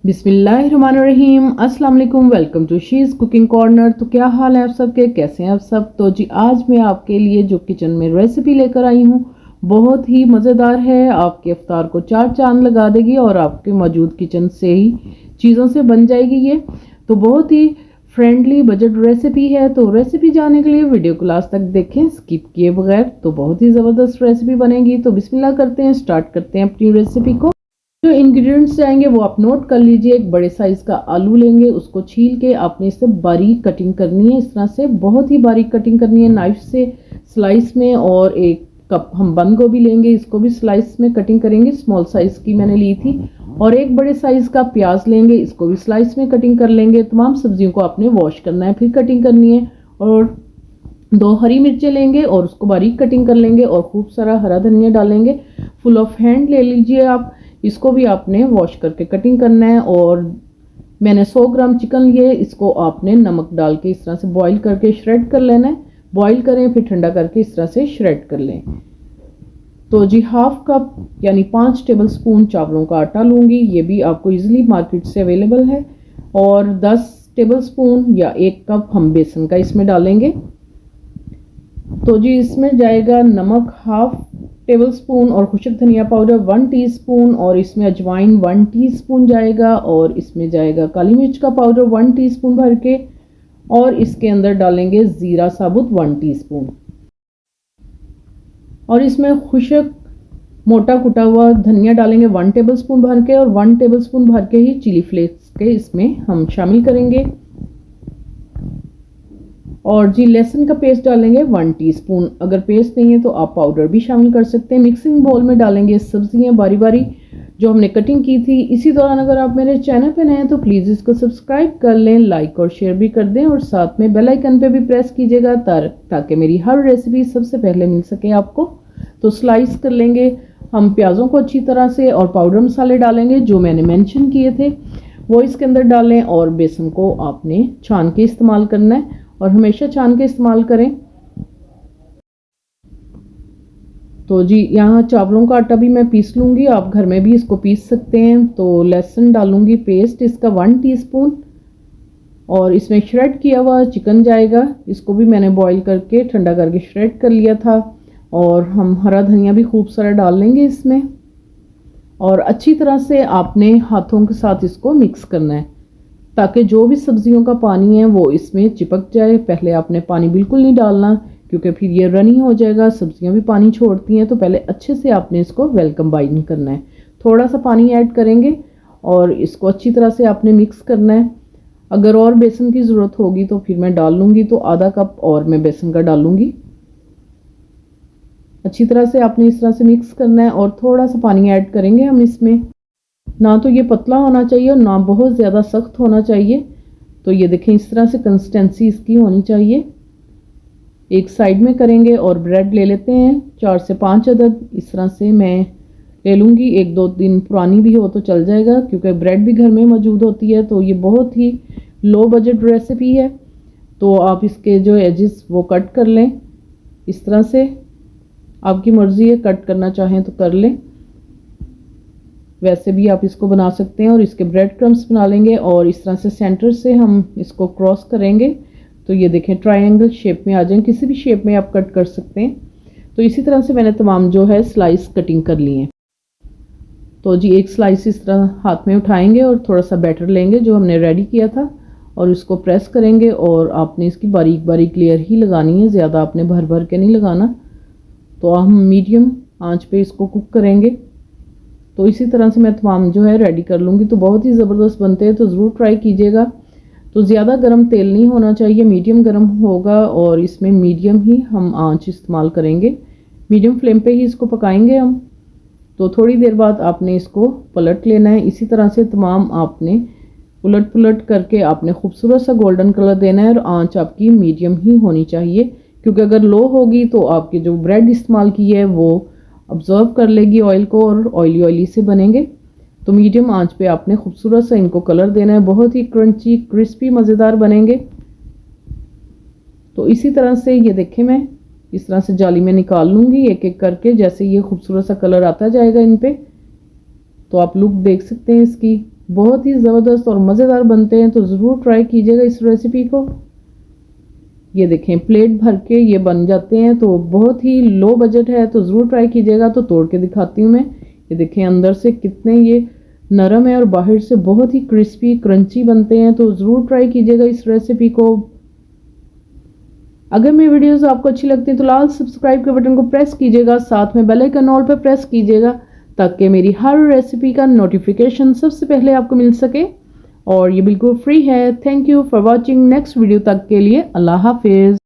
बिस्मिल्लाहिर्रहमानिर्रहीम। अस्सलाम वालेकुम। Welcome to she's cooking corner. तो क्या हाल है आप सबके, कैसे हैं आप सब। तो जी आज मैं आपके लिए जो किचन में रेसिपी लेकर आई हूँ बहुत ही मज़ेदार है। आपके इफ्तार को चार चांद लगा देगी और आपके मौजूद किचन से ही चीज़ों से बन जाएगी ये। तो बहुत ही फ्रेंडली बजट रेसिपी है। तो रेसिपी जानने के लिए वीडियो को लास्ट तक देखें स्किप किए बगैर। तो बहुत ही ज़बरदस्त रेसिपी बनेगी। तो बिस्मिल्लाह करते हैं, स्टार्ट करते हैं अपनी रेसिपी को। जो इंग्रेडिएंट्स जाएंगे वो आप नोट कर लीजिए। एक बड़े साइज का आलू लेंगे, उसको छील के आपने इससे बारीक कटिंग करनी है। इस तरह से बहुत ही बारीक कटिंग करनी है नाइफ से स्लाइस में। और एक कप हम बंद गोभी लेंगे, इसको भी स्लाइस में कटिंग करेंगे। स्मॉल साइज की मैंने ली थी। और एक बड़े साइज का प्याज लेंगे, इसको भी स्लाइस में कटिंग कर लेंगे। तमाम सब्जियों को आपने वॉश करना है, फिर कटिंग करनी है। और 2 हरी मिर्चें लेंगे और उसको बारीक कटिंग कर लेंगे। और खूब सारा हरा धनिया डालेंगे। फुल ऑफ हैंड ले लीजिए आप, इसको भी आपने वॉश करके कटिंग करना है। और मैंने 100 ग्राम चिकन लिए, इसको आपने नमक डाल के इस तरह से बॉईल करके श्रेड कर लेना है। बॉईल करें फिर ठंडा करके इस तरह से श्रेड कर लें। तो जी हाफ कप यानी 5 टेबल स्पून चावलों का आटा लूँगी, ये भी आपको इजीली मार्केट से अवेलेबल है। और 10 टेबल स्पून या 1 कप हम बेसन का इसमें डालेंगे। तो जी इसमें जाएगा नमक हाफ टेबल स्पून और खुशक धनिया पाउडर 1 टीस्पून। और इसमें अजवाइन 1 टीस्पून जाएगा। और इसमें जाएगा काली मिर्च का पाउडर 1 टीस्पून भर के। और इसके अंदर डालेंगे ज़ीरा साबुत 1 टीस्पून। और इसमें खुशक मोटा कुटा हुआ धनिया डालेंगे 1 टेबल स्पून भर के। और 1 टेबल स्पून भर के ही चिली फ्लेक्स के इसमें हम शामिल करेंगे। और जी लहसुन का पेस्ट डालेंगे 1 टीस्पून। अगर पेस्ट नहीं है तो आप पाउडर भी शामिल कर सकते हैं। मिक्सिंग बोल में डालेंगे सब्जियां बारी बारी जो हमने कटिंग की थी। इसी दौरान अगर आप मेरे चैनल पे नए हैं तो प्लीज़ इसको सब्सक्राइब कर लें, लाइक और शेयर भी कर दें। और साथ में बेल आइकन पे भी प्रेस कीजिएगा ताकि मेरी हर रेसिपी सबसे पहले मिल सके आपको। तो स्लाइस कर लेंगे हम प्याज़ों को अच्छी तरह से। और पाउडर मसाले डालेंगे जो मैंने मेंशन किए थे वो इसके अंदर डालें। और बेसन को आपने छान के इस्तेमाल करना है और हमेशा छान के इस्तेमाल करें। तो जी यहाँ चावलों का आटा भी मैं पीस लूँगी, आप घर में भी इसको पीस सकते हैं। तो लहसुन डालूँगी पेस्ट इसका 1 टीस्पून। और इसमें श्रेड किया हुआ चिकन जाएगा, इसको भी मैंने बॉईल करके ठंडा करके श्रेड कर लिया था। और हम हरा धनिया भी खूब सारा डाल लेंगे इसमें। और अच्छी तरह से आपने हाथों के साथ इसको मिक्स करना है ताकि जो भी सब्जियों का पानी है वो इसमें चिपक जाए। पहले आपने पानी बिल्कुल नहीं डालना क्योंकि फिर ये रनी हो जाएगा, सब्जियां भी पानी छोड़ती हैं। तो पहले अच्छे से आपने इसको वेल कंबाइन करना है। थोड़ा सा पानी ऐड करेंगे और इसको अच्छी तरह से आपने मिक्स करना है। अगर और बेसन की ज़रूरत होगी तो फिर मैं डाल लूँगी, तो आधा कप और मैं बेसन का डालूँगी। अच्छी तरह से आपने इस तरह से मिक्स करना है। और थोड़ा सा पानी ऐड करेंगे हम इसमें। ना तो ये पतला होना चाहिए और ना बहुत ज़्यादा सख्त होना चाहिए। तो ये देखें इस तरह से कंसिस्टेंसी इसकी होनी चाहिए। एक साइड में करेंगे। और ब्रेड ले लेते हैं 4 से 5 अदद, इस तरह से मैं ले लूँगी। 1-2 दिन पुरानी भी हो तो चल जाएगा क्योंकि ब्रेड भी घर में मौजूद होती है। तो ये बहुत ही लो बजट रेसिपी है। तो आप इसके जो एजेस वो कट कर लें इस तरह से। आपकी मर्ज़ी है, कट करना चाहें तो कर लें, वैसे भी आप इसको बना सकते हैं। और इसके ब्रेड क्रम्स बना लेंगे और इस तरह से सेंटर से हम इसको क्रॉस करेंगे। तो ये देखें ट्रायंगल शेप में आ जाए, किसी भी शेप में आप कट कर सकते हैं। तो इसी तरह से मैंने तमाम जो है स्लाइस कटिंग कर ली है। तो जी एक स्लाइस इस तरह हाथ में उठाएंगे और थोड़ा सा बैटर लेंगे जो हमने रेडी किया था और इसको प्रेस करेंगे। और आपने इसकी बारीक बारीक लेयर ही लगानी है, ज़्यादा आपने भर भर के नहीं लगाना। तो हम मीडियम आंच पे इसको कुक करेंगे। तो इसी तरह से मैं तमाम जो है रेडी कर लूँगी। तो बहुत ही ज़बरदस्त बनते हैं, तो ज़रूर ट्राई कीजिएगा। तो ज़्यादा गर्म तेल नहीं होना चाहिए, मीडियम गर्म होगा। और इसमें मीडियम ही हम आंच इस्तेमाल करेंगे, मीडियम फ्लेम पे ही इसको पकाएंगे हम। तो थोड़ी देर बाद आपने इसको पलट लेना है। इसी तरह से तमाम आपने उलट पुलट करके आपने खूबसूरत सा गोल्डन कलर देना है। और आंच आपकी मीडियम ही होनी चाहिए क्योंकि अगर लो होगी तो आपकी जो ब्रेड इस्तेमाल की है वो ऑब्जर्व कर लेगी ऑयल को और ऑयली ऑयली से बनेंगे। तो मीडियम आंच पे आपने खूबसूरत सा इनको कलर देना है। बहुत ही क्रंची क्रिस्पी मज़ेदार बनेंगे। तो इसी तरह से ये देखें मैं इस तरह से जाली में निकाल लूँगी एक एक करके। जैसे ये खूबसूरत सा कलर आता जाएगा इन पे तो आप लुक देख सकते हैं इसकी। बहुत ही ज़बरदस्त और मज़ेदार बनते हैं, तो ज़रूर ट्राई कीजिएगा इस रेसिपी को। ये देखें प्लेट भर के ये बन जाते हैं, तो बहुत ही लो बजट है, तो ज़रूर ट्राई कीजिएगा। तो तोड़ के दिखाती हूँ मैं। ये देखें अंदर से कितने ये नरम है और बाहर से बहुत ही क्रिस्पी क्रंची बनते हैं, तो ज़रूर ट्राई कीजिएगा इस रेसिपी को। अगर मेरी वीडियोस आपको अच्छी लगती है तो लाल सब्सक्राइब के बटन को प्रेस कीजिएगा, साथ में बेल आइकन ऑल पर प्रेस कीजिएगा ताकि मेरी हर रेसिपी का नोटिफिकेशन सबसे पहले आपको मिल सके। और ये बिल्कुल फ्री है। Thank you for watching. Next video तक के लिए अल्लाह हाफिज़।